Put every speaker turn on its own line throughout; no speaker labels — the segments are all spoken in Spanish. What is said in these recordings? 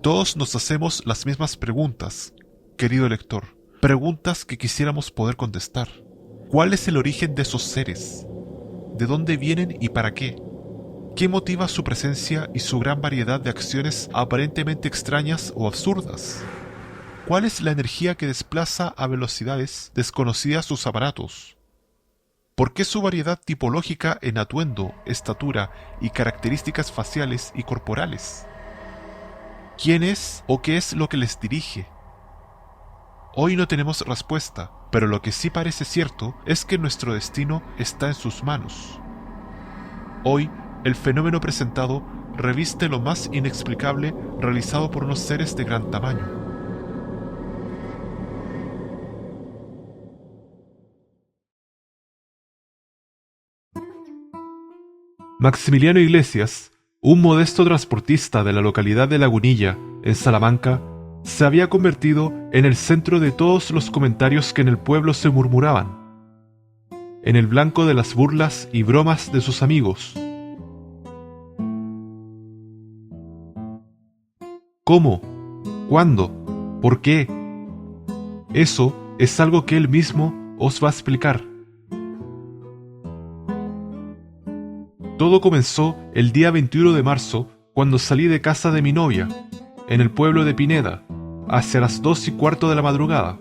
Todos nos hacemos las mismas preguntas, querido lector, preguntas que quisiéramos poder contestar. ¿Cuál es el origen de esos seres? ¿De dónde vienen y para qué? ¿Qué motiva su presencia y su gran variedad de acciones aparentemente extrañas o absurdas? ¿Cuál es la energía que desplaza a velocidades desconocidas sus aparatos? ¿Por qué su variedad tipológica en atuendo, estatura y características faciales y corporales? ¿Quién es o qué es lo que les dirige? Hoy no tenemos respuesta, pero lo que sí parece cierto es que nuestro destino está en sus manos. Hoy, el fenómeno presentado reviste lo más inexplicable realizado por unos seres de gran tamaño. Maximiliano Iglesias, un modesto transportista de la localidad de Lagunilla, en Salamanca, se había convertido en el centro de todos los comentarios que en el pueblo se murmuraban, en el blanco de las burlas y bromas de sus amigos. ¿Cómo? ¿Cuándo? ¿Por qué? Eso es algo que él mismo os va a explicar. Todo comenzó el día 21 de marzo, cuando salí de casa de mi novia, en el pueblo de Pineda, hacia las 2:15 de la madrugada.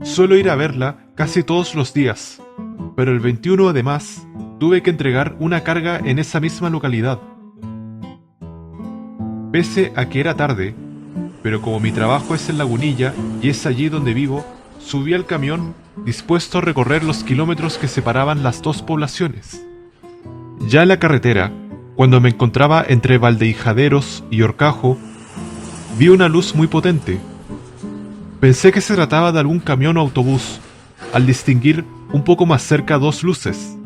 Suelo ir a verla casi todos los días, pero el 21 además tuve que entregar una carga en esa misma localidad. Pese a que era tarde, pero como mi trabajo es en Lagunilla y es allí donde vivo, subí al camión dispuesto a recorrer los kilómetros que separaban las dos poblaciones. Ya en la carretera, cuando me encontraba entre Valdeijaderos y Horcajo, vi una luz muy potente. Pensé que se trataba de algún camión o autobús, al distinguir un poco más cerca dos luces.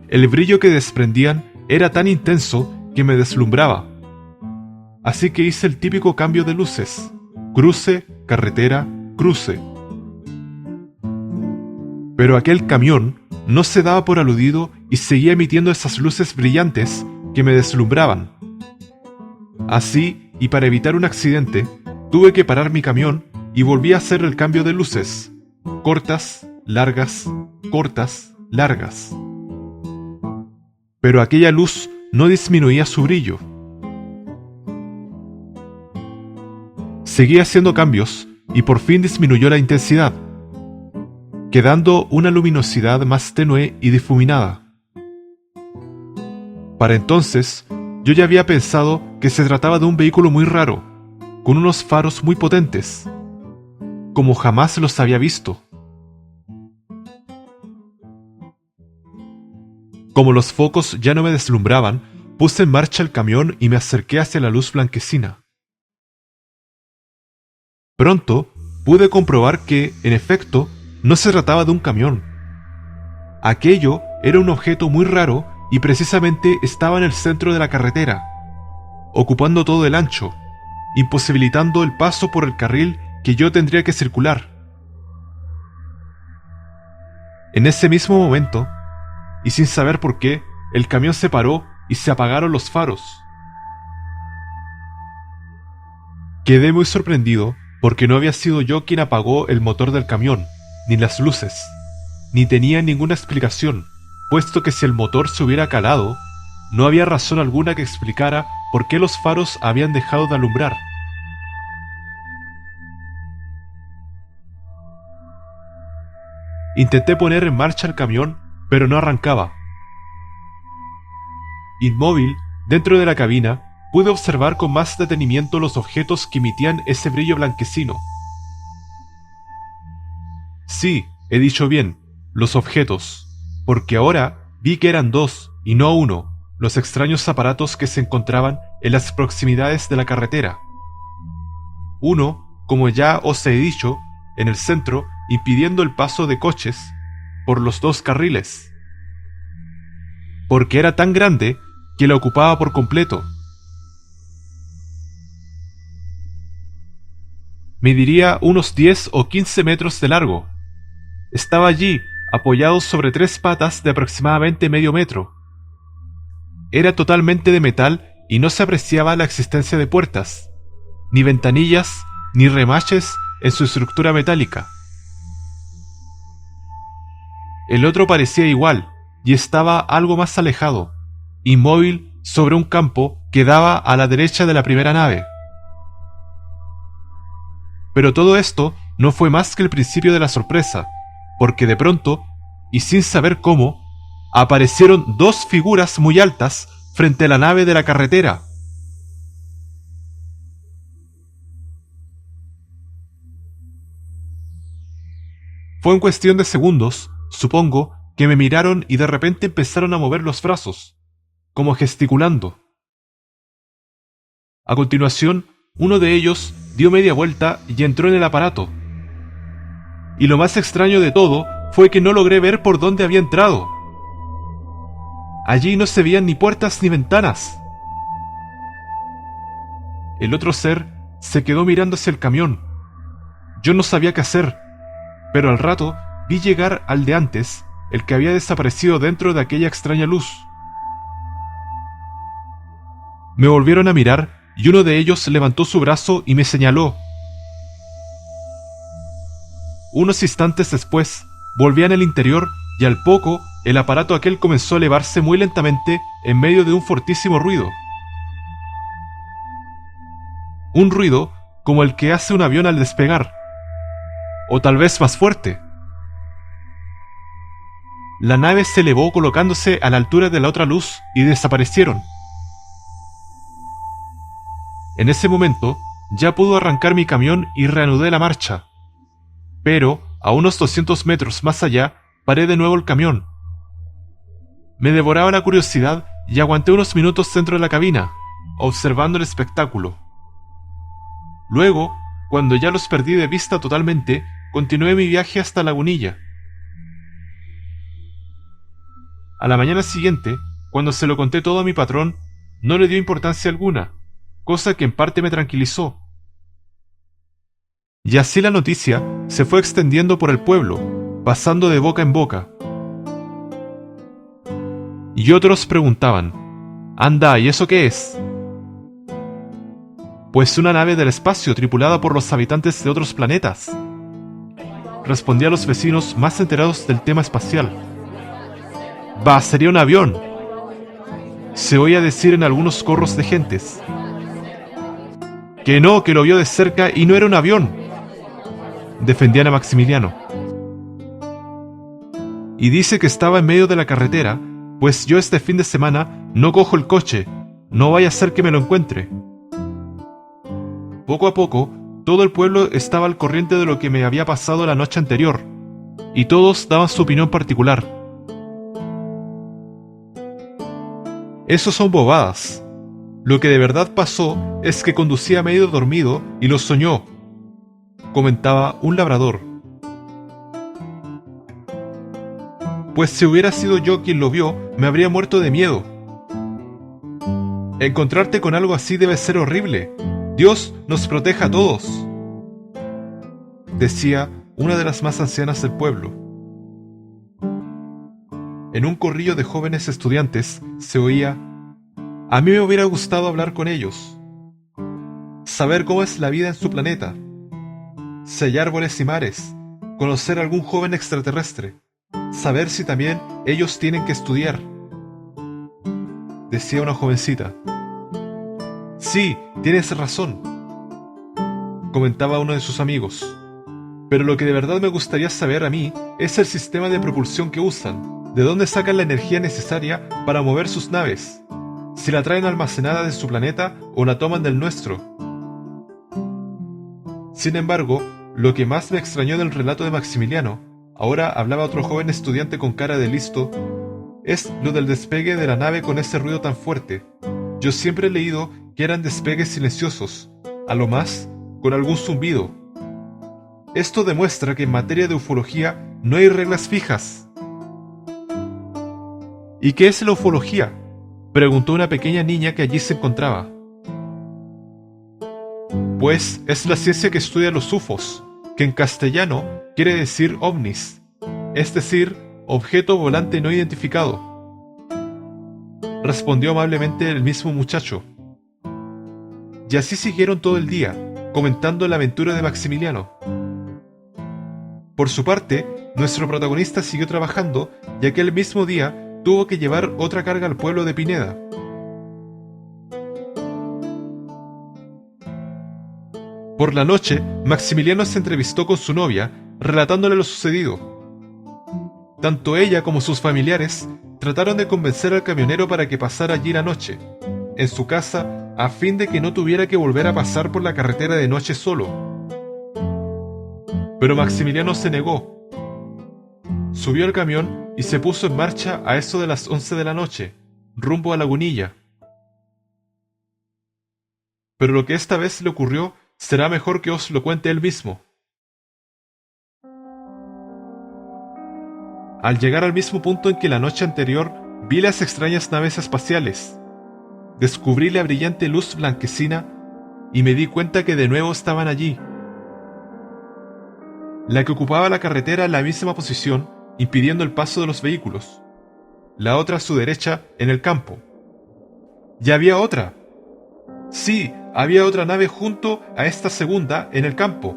El brillo que desprendían era tan intenso que me deslumbraba. Así que hice el típico cambio de luces: cruce, carretera, cruce. Pero aquel camión no se daba por aludido y seguía emitiendo esas luces brillantes que me deslumbraban. Así, y para evitar un accidente, tuve que parar mi camión y volví a hacer el cambio de luces: cortas, largas, cortas, largas. Pero aquella luz no disminuía su brillo. Seguí haciendo cambios y por fin disminuyó la intensidad, quedando una luminosidad más tenue y difuminada. Para entonces, yo ya había pensado que se trataba de un vehículo muy raro, con unos faros muy potentes, como jamás los había visto. Como los focos ya no me deslumbraban, puse en marcha el camión y me acerqué hacia la luz blanquecina. Pronto pude comprobar que, en efecto, no se trataba de un camión. Aquello era un objeto muy raro y precisamente estaba en el centro de la carretera, ocupando todo el ancho, imposibilitando el paso por el carril que yo tendría que circular. En ese mismo momento, y sin saber por qué, el camión se paró y se apagaron los faros. Quedé muy sorprendido porque no había sido yo quien apagó el motor del camión, ni las luces, ni tenía ninguna explicación, puesto que si el motor se hubiera calado, no había razón alguna que explicara por qué los faros habían dejado de alumbrar. Intenté poner en marcha el camión, pero no arrancaba. Inmóvil, dentro de la cabina, pude observar con más detenimiento los objetos que emitían ese brillo blanquecino. Sí, he dicho bien, los objetos, porque ahora vi que eran dos, y no uno, los extraños aparatos que se encontraban en las proximidades de la carretera. Uno, como ya os he dicho, en el centro, impidiendo el paso de coches por los dos carriles, porque era tan grande que la ocupaba por completo. Mediría unos 10 o 15 metros de largo. Estaba allí, apoyado sobre tres patas de aproximadamente medio metro. Era totalmente de metal y no se apreciaba la existencia de puertas, ni ventanillas, ni remaches en su estructura metálica. El otro parecía igual, y estaba algo más alejado, inmóvil sobre un campo que daba a la derecha de la primera nave. Pero todo esto no fue más que el principio de la sorpresa, porque de pronto, y sin saber cómo, aparecieron dos figuras muy altas frente a la nave de la carretera. Fue en cuestión de segundos, supongo, que me miraron y de repente empezaron a mover los brazos, como gesticulando. A continuación, uno de ellos dio media vuelta y entró en el aparato. Y lo más extraño de todo fue que no logré ver por dónde había entrado. Allí no se veían ni puertas ni ventanas. El otro ser se quedó mirando hacia el camión. Yo no sabía qué hacer, pero al rato vi llegar al de antes, el que había desaparecido dentro de aquella extraña luz. Me volvieron a mirar y uno de ellos levantó su brazo y me señaló. Unos instantes después, volvían al interior y al poco el aparato aquel comenzó a elevarse muy lentamente en medio de un fortísimo ruido. Un ruido como el que hace un avión al despegar, o tal vez más fuerte. La nave se elevó colocándose a la altura de la otra luz y desaparecieron. En ese momento, ya pude arrancar mi camión y reanudé la marcha. Pero, a unos 200 metros más allá, paré de nuevo el camión. Me devoraba la curiosidad y aguanté unos minutos dentro de la cabina, observando el espectáculo. Luego, cuando ya los perdí de vista totalmente, continué mi viaje hasta Lagunilla. A la mañana siguiente, cuando se lo conté todo a mi patrón, no le dio importancia alguna, cosa que en parte me tranquilizó. Y así la noticia se fue extendiendo por el pueblo, pasando de boca en boca. Y otros preguntaban, «Anda, ¿y eso qué es?» «Pues una nave del espacio tripulada por los habitantes de otros planetas», respondía a los vecinos más enterados del tema espacial. «Bah, sería un avión», se oía decir en algunos corros de gentes. «Que no, que lo vio de cerca y no era un avión», defendían a Maximiliano. «Y dice que estaba en medio de la carretera, pues yo este fin de semana no cojo el coche, no vaya a ser que me lo encuentre». Poco a poco, todo el pueblo estaba al corriente de lo que me había pasado la noche anterior, y todos daban su opinión particular. Eso son bobadas. Lo que de verdad pasó es que conducía medio dormido y lo soñó, comentaba un labrador. Pues si hubiera sido yo quien lo vio, me habría muerto de miedo. Encontrarte con algo así debe ser horrible. Dios nos proteja a todos, decía una de las más ancianas del pueblo. En un corrillo de jóvenes estudiantes se oía: «A mí me hubiera gustado hablar con ellos, saber cómo es la vida en su planeta, si hay árboles y mares, conocer a algún joven extraterrestre, saber si también ellos tienen que estudiar», decía una jovencita. «Sí, tienes razón», comentaba uno de sus amigos. «Pero lo que de verdad me gustaría saber a mí es el sistema de propulsión que usan, de dónde sacan la energía necesaria para mover sus naves, si la traen almacenada de su planeta o la toman del nuestro». Sin embargo, lo que más me extrañó del relato de Maximiliano, ahora hablaba otro joven estudiante con cara de listo, es lo del despegue de la nave con ese ruido tan fuerte. Yo siempre he leído que eran despegues silenciosos, a lo más con algún zumbido. Esto demuestra que en materia de ufología no hay reglas fijas. «¿Y qué es la ufología?», preguntó una pequeña niña que allí se encontraba. «Pues es la ciencia que estudia los UFOs, que en castellano quiere decir ovnis, es decir, objeto volante no identificado», respondió amablemente el mismo muchacho.
Y así siguieron todo el día, comentando la aventura de Maximiliano. Por su parte, nuestro protagonista siguió trabajando y aquel mismo día tuvo que llevar otra carga al pueblo de Pineda. Por la noche, Maximiliano se entrevistó con su novia, relatándole lo sucedido. Tanto ella como sus familiares trataron de convencer al camionero para que pasara allí la noche, en su casa, a fin de que no tuviera que volver a pasar por la carretera de noche solo. Pero Maximiliano se negó. Subió al camión y se puso en marcha a eso de las 11 de la noche, rumbo a Lagunilla. Pero lo que esta vez le ocurrió será mejor que os lo cuente él mismo. Al llegar al mismo punto en que la noche anterior vi las extrañas naves espaciales, descubrí la brillante luz blanquecina y me di cuenta que de nuevo estaban allí. La que ocupaba la carretera en la misma posición, impidiendo el paso de los vehículos. La otra a su derecha, en el campo. Y había otra. Sí, había otra nave junto a esta segunda en el campo,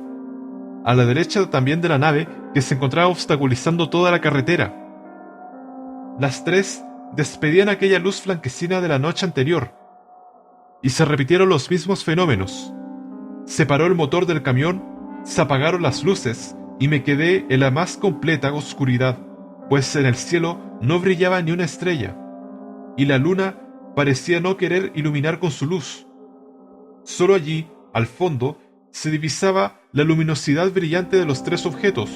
a la derecha también de la nave que se encontraba obstaculizando toda la carretera. Las tres despedían aquella luz blanquecina de la noche anterior, y se repitieron los mismos fenómenos. Se paró el motor del camión, se apagaron las luces y me quedé en la más completa oscuridad, pues en el cielo no brillaba ni una estrella, y la luna parecía no querer iluminar con su luz. Solo allí, al fondo, se divisaba la luminosidad brillante de los tres objetos.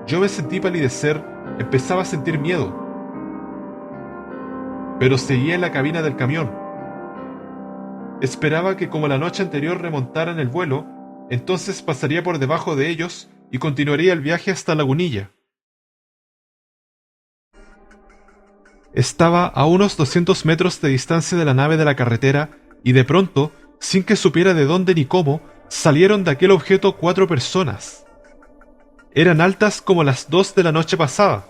Yo me sentí palidecer, empezaba a sentir miedo, pero seguía en la cabina del camión. Esperaba que como la noche anterior remontaran el vuelo, entonces pasaría por debajo de ellos y continuaría el viaje hasta Lagunilla. Estaba a unos 200 metros de distancia de la nave de la carretera y de pronto, sin que supiera de dónde ni cómo, salieron de aquel objeto 4 personas. Eran altas como las 2 de la noche pasada.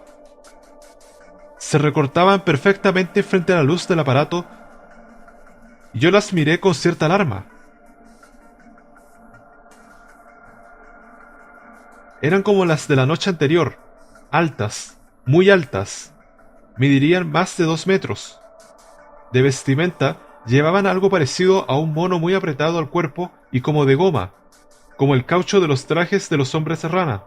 Se recortaban perfectamente frente a la luz del aparato y yo las miré con cierta alarma. Eran como las de la noche anterior, altas, muy altas. Medirían más de 2 metros. De vestimenta, llevaban algo parecido a un mono muy apretado al cuerpo y como de goma, como el caucho de los trajes de los hombres de rana.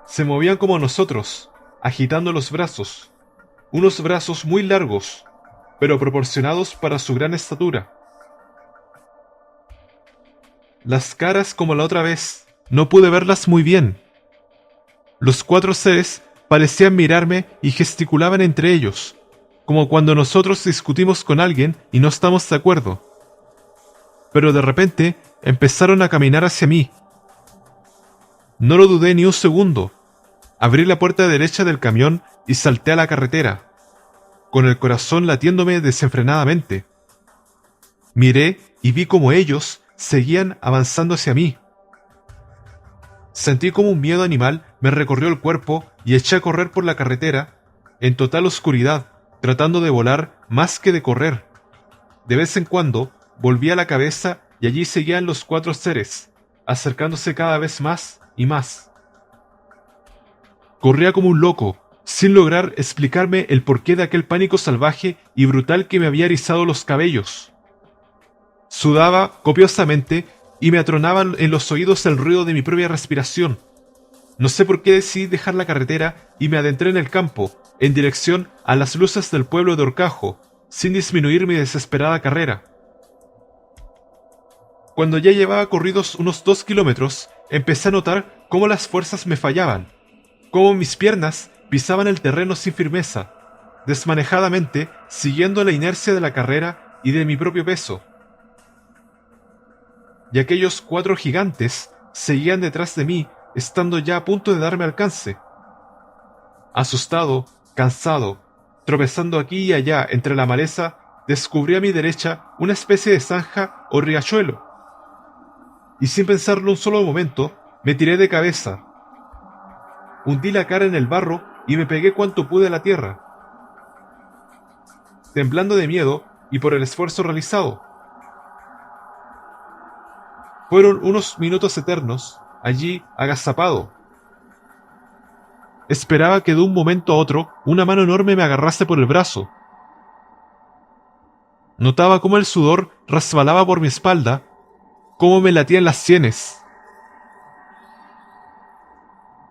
Se movían como nosotros, agitando los brazos, unos brazos muy largos, pero proporcionados para su gran estatura. Las caras como la otra vez, no pude verlas muy bien. Los 4 seres parecían mirarme y gesticulaban entre ellos, como cuando nosotros discutimos con alguien y no estamos de acuerdo. Pero de repente empezaron a caminar hacia mí. No lo dudé ni un segundo. Abrí la puerta derecha del camión y salté a la carretera, con el corazón latiéndome desenfrenadamente. Miré y vi como ellos seguían avanzando hacia mí. Sentí como un miedo animal me recorrió el cuerpo y eché a correr por la carretera, en total oscuridad, tratando de volar más que de correr. De vez en cuando volvía la cabeza y allí seguían los 4 seres, acercándose cada vez más y más. Corría como un loco, sin lograr explicarme el porqué de aquel pánico salvaje y brutal que me había erizado los cabellos. Sudaba copiosamente y me atronaba en los oídos el ruido de mi propia respiración. No sé por qué decidí dejar la carretera y me adentré en el campo, en dirección a las luces del pueblo de Horcajo, sin disminuir mi desesperada carrera. Cuando ya llevaba corridos unos 2 kilómetros, empecé a notar cómo las fuerzas me fallaban, cómo mis piernas pisaban el terreno sin firmeza, desmanejadamente siguiendo la inercia de la carrera y de mi propio peso. Y aquellos 4 gigantes seguían detrás de mí, estando ya a punto de darme alcance. Asustado, cansado, tropezando aquí y allá entre la maleza, descubrí a mi derecha una especie de zanja o riachuelo. Y sin pensarlo un solo momento, me tiré de cabeza. Hundí la cara en el barro y me pegué cuanto pude a la tierra. temblando de miedo y por el esfuerzo realizado. Fueron unos minutos eternos, allí agazapado. Esperaba que de un momento a otro una mano enorme me agarrase por el brazo. Notaba cómo el sudor resbalaba por mi espalda, cómo me latían las sienes.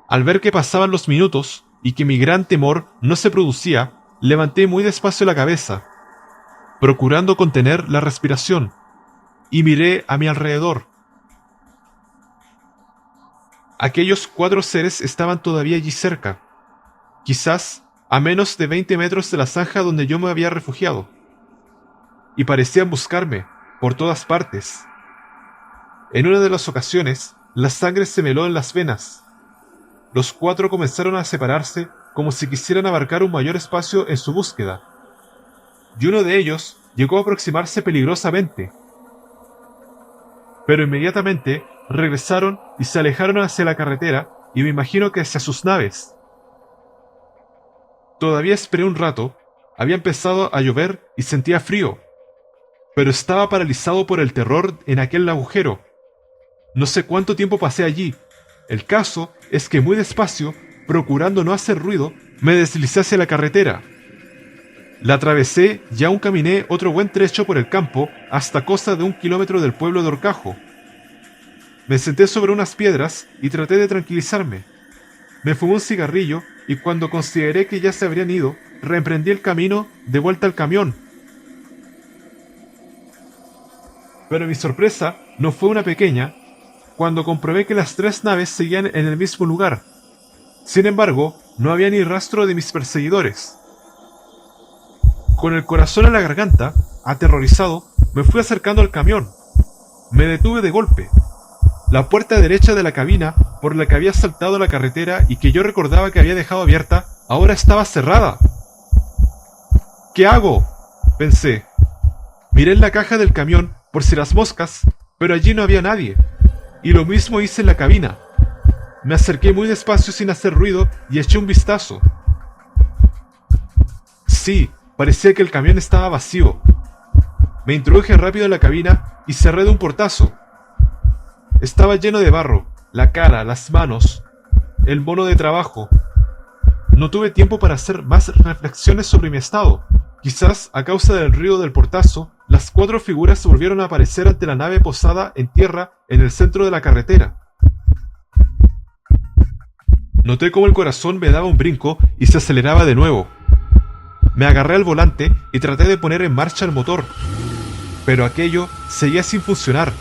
Al ver que pasaban los minutos y que mi gran temor no se producía, levanté muy despacio la cabeza, procurando contener la respiración, y miré a mi alrededor. Aquellos 4 seres estaban todavía allí cerca, quizás a menos de 20 metros de la zanja donde yo me había refugiado, y parecían buscarme por todas partes. En una de las ocasiones, la sangre se me heló en las venas. Los 4 comenzaron a separarse como si quisieran abarcar un mayor espacio en su búsqueda, y uno de ellos llegó a aproximarse peligrosamente. Pero inmediatamente regresaron y se alejaron hacia la carretera y me imagino que hacia sus naves. Todavía esperé un rato, había empezado a llover y sentía frío, pero estaba paralizado por el terror en aquel agujero. No sé cuánto tiempo pasé allí. El caso es que muy despacio, procurando no hacer ruido, me deslicé hacia la carretera. La atravesé y aún caminé otro buen trecho por el campo hasta cosa de 1 kilómetro del pueblo de Horcajo. Me senté sobre unas piedras y traté de tranquilizarme. Me fumé un cigarrillo y cuando consideré que ya se habrían ido, reemprendí el camino de vuelta al camión. Pero mi sorpresa no fue una pequeña cuando comprobé que las 3 naves seguían en el mismo lugar. Sin embargo, no había ni rastro de mis perseguidores. Con el corazón en la garganta, aterrorizado, me fui acercando al camión. Me detuve de golpe. La puerta derecha de la cabina, por la que había saltado la carretera y que yo recordaba que había dejado abierta, ahora estaba cerrada. ¿Qué hago?, pensé. Miré en la caja del camión por si las moscas, pero allí no había nadie. Y lo mismo hice en la cabina. Me acerqué muy despacio sin hacer ruido y eché un vistazo. Sí, parecía que el camión estaba vacío. Me introduje rápido en la cabina y cerré de un portazo. Estaba lleno de barro, la cara, las manos, el mono de trabajo. No tuve tiempo para hacer más reflexiones sobre mi estado. Quizás a causa del ruido del portazo, las 4 figuras volvieron a aparecer ante la nave posada en tierra en el centro de la carretera. Noté cómo el corazón me daba un brinco y se aceleraba de nuevo. Me agarré al volante y traté de poner en marcha el motor, pero aquello seguía sin funcionar.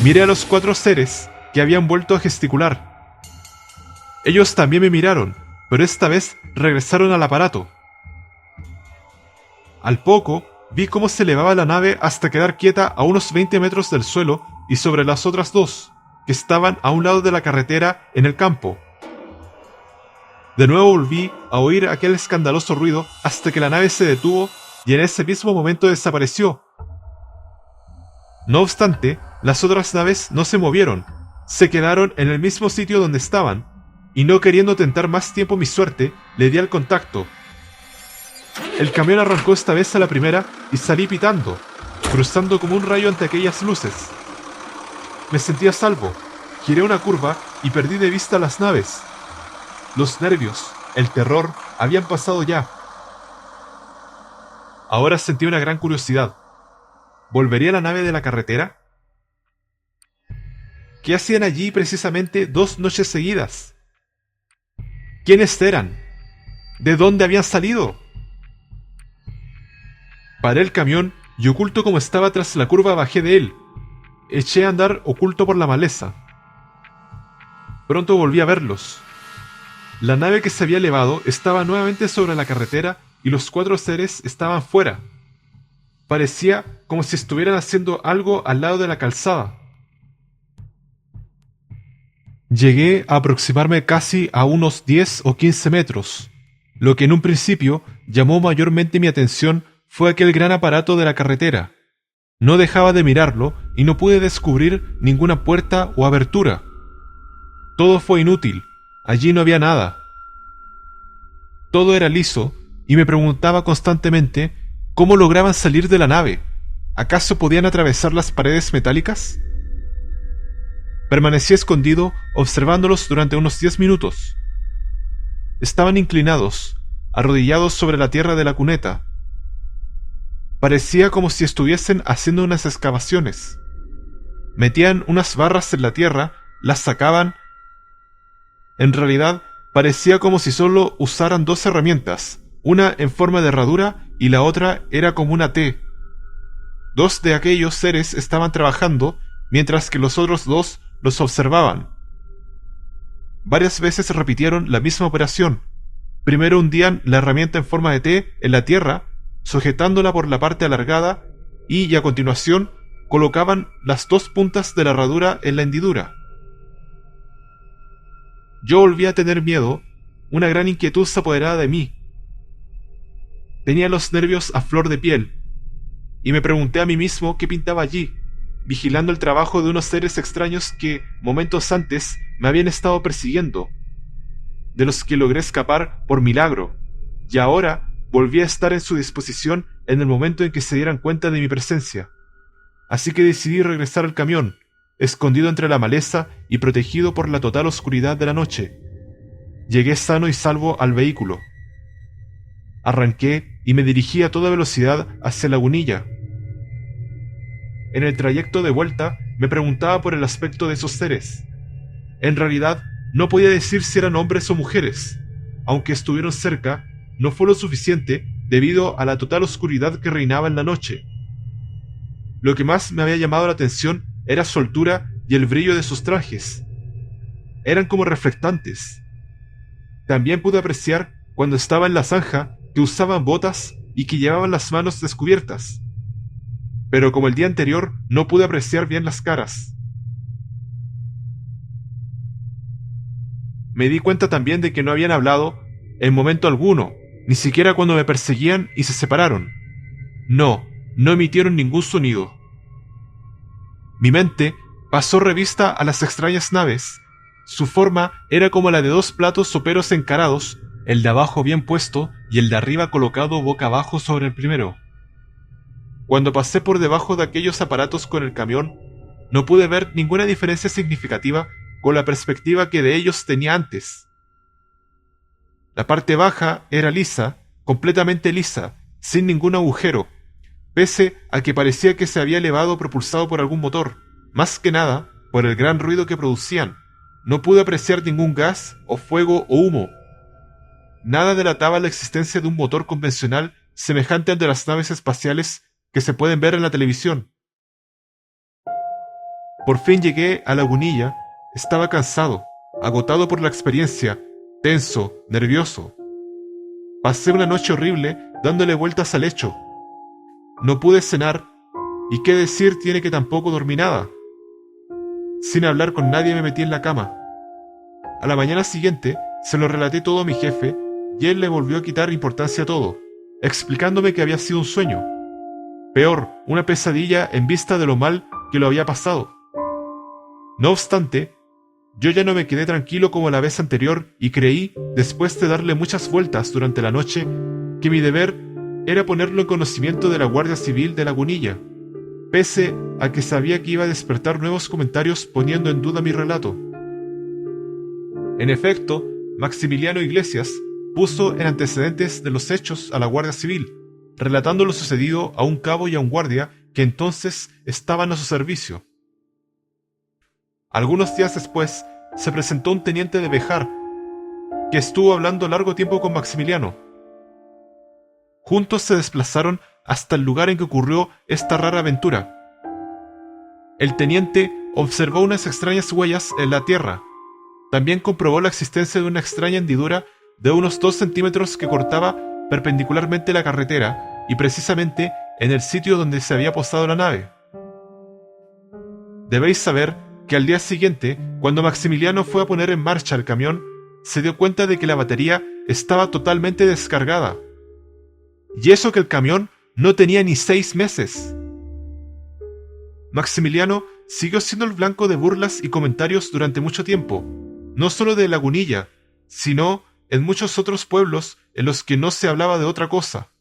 Miré a los 4 seres que habían vuelto a gesticular. Ellos también me miraron, pero esta vez regresaron al aparato. Al poco, vi cómo se elevaba la nave hasta quedar quieta a unos 20 metros del suelo y sobre las otras 2, que estaban a un lado de la carretera en el campo. De nuevo volví a oír aquel escandaloso ruido hasta que la nave se detuvo y en ese mismo momento desapareció. No obstante, las otras naves no se movieron, se quedaron en el mismo sitio donde estaban, y no queriendo tentar más tiempo mi suerte, le di al contacto. El camión arrancó esta vez a la primera y salí pitando, cruzando como un rayo ante aquellas luces. Me sentí a salvo, giré una curva y perdí de vista las naves. Los nervios, el terror, habían pasado ya. Ahora sentí una gran curiosidad. ¿Volvería la nave de la carretera? ¿Qué hacían allí precisamente 2 noches seguidas? ¿Quiénes eran? ¿De dónde habían salido? Paré el camión y oculto como estaba tras la curva bajé de él. Eché a andar oculto por la maleza. Pronto volví a verlos. La nave que se había elevado estaba nuevamente sobre la carretera y los 4 seres estaban fuera. Parecía como si estuvieran haciendo algo al lado de la calzada. Llegué a aproximarme casi a unos 10 o 15 metros. Lo que en un principio llamó mayormente mi atención fue aquel gran aparato de la carretera. No dejaba de mirarlo y no pude descubrir ninguna puerta o abertura. Todo fue inútil, allí no había nada. Todo era liso y me preguntaba constantemente ¿Cómo lograban salir de la nave? ¿Acaso podían atravesar las paredes metálicas? Permanecí escondido observándolos durante unos 10 minutos. Estaban inclinados, arrodillados sobre la tierra de la cuneta. Parecía como si estuviesen haciendo unas excavaciones. Metían unas barras en la tierra, las sacaban. En realidad, parecía como si solo usaran 2 herramientas, una en forma de herradura y la otra era como una T. 2 de aquellos seres estaban trabajando, mientras que los otros 2 los observaban. Varias veces repitieron la misma operación. Primero hundían la herramienta en forma de T en la tierra, sujetándola por la parte alargada, y a continuación colocaban las 2 puntas de la herradura en la hendidura. Yo volví a tener miedo, una gran inquietud se apoderaba de mí. Tenía los nervios a flor de piel, y me pregunté a mí mismo qué pintaba allí, vigilando el trabajo de unos seres extraños que, momentos antes, me habían estado persiguiendo, de los que logré escapar por milagro, y ahora volví a estar en su disposición en el momento en que se dieran cuenta de mi presencia. Así que decidí regresar al camión, escondido entre la maleza y protegido por la total oscuridad de la noche. Llegué sano y salvo al vehículo. Arranqué y me dirigí a toda velocidad hacia Lagunilla. En el trayecto de vuelta me preguntaba por el aspecto de esos seres. En realidad, no podía decir si eran hombres o mujeres. Aunque estuvieron cerca, no fue lo suficiente debido a la total oscuridad que reinaba en la noche. Lo que más me había llamado la atención era su altura y el brillo de sus trajes. Eran como reflectantes. También pude apreciar, cuando estaba en la zanja, que usaban botas y que llevaban las manos descubiertas. Pero como el día anterior, no pude apreciar bien las caras. Me di cuenta también de que no habían hablado en momento alguno, ni siquiera cuando me perseguían y se separaron. No emitieron ningún sonido. Mi mente pasó revista a las extrañas naves. Su forma era como la de 2 platos soperos encarados, el de abajo bien puesto y el de arriba colocado boca abajo sobre el primero. Cuando pasé por debajo de aquellos aparatos con el camión, no pude ver ninguna diferencia significativa con la perspectiva que de ellos tenía antes. La parte baja era lisa, completamente lisa, sin ningún agujero, pese a que parecía que se había elevado propulsado por algún motor, más que nada por el gran ruido que producían. No pude apreciar ningún gas o fuego o humo. Nada delataba la existencia de un motor convencional semejante al de las naves espaciales que se pueden ver en la televisión. Por fin llegué a Lagunilla. Estaba cansado, agotado por la experiencia, tenso, nervioso. Pasé una noche horrible dándole vueltas al hecho. No pude cenar, y qué decir tiene que tampoco dormí nada. Sin hablar con nadie me metí en la cama. A la mañana siguiente se lo relaté todo a mi jefe, y él le volvió a quitar importancia a todo, explicándome que había sido un sueño. Peor, una pesadilla en vista de lo mal que lo había pasado. No obstante, yo ya no me quedé tranquilo como la vez anterior y creí, después de darle muchas vueltas durante la noche, que mi deber era ponerlo en conocimiento de la Guardia Civil de Lagunilla, pese a que sabía que iba a despertar nuevos comentarios poniendo en duda mi relato. En efecto, Maximiliano Iglesias puso en antecedentes de los hechos a la Guardia Civil, relatando lo sucedido a un cabo y a un guardia que entonces estaban a su servicio. Algunos días después, se presentó un teniente de Bejar, que estuvo hablando largo tiempo con Maximiliano. Juntos se desplazaron hasta el lugar en que ocurrió esta rara aventura. El teniente observó unas extrañas huellas en la tierra. También comprobó la existencia de una extraña hendidura de unos 2 centímetros que cortaba perpendicularmente la carretera y precisamente en el sitio donde se había posado la nave. Debéis saber que al día siguiente, cuando Maximiliano fue a poner en marcha el camión, se dio cuenta de que la batería estaba totalmente descargada. Y eso que el camión no tenía ni 6 meses. Maximiliano siguió siendo el blanco de burlas y comentarios durante mucho tiempo, no solo de Lagunilla, sino en muchos otros pueblos en los que no se hablaba de otra cosa.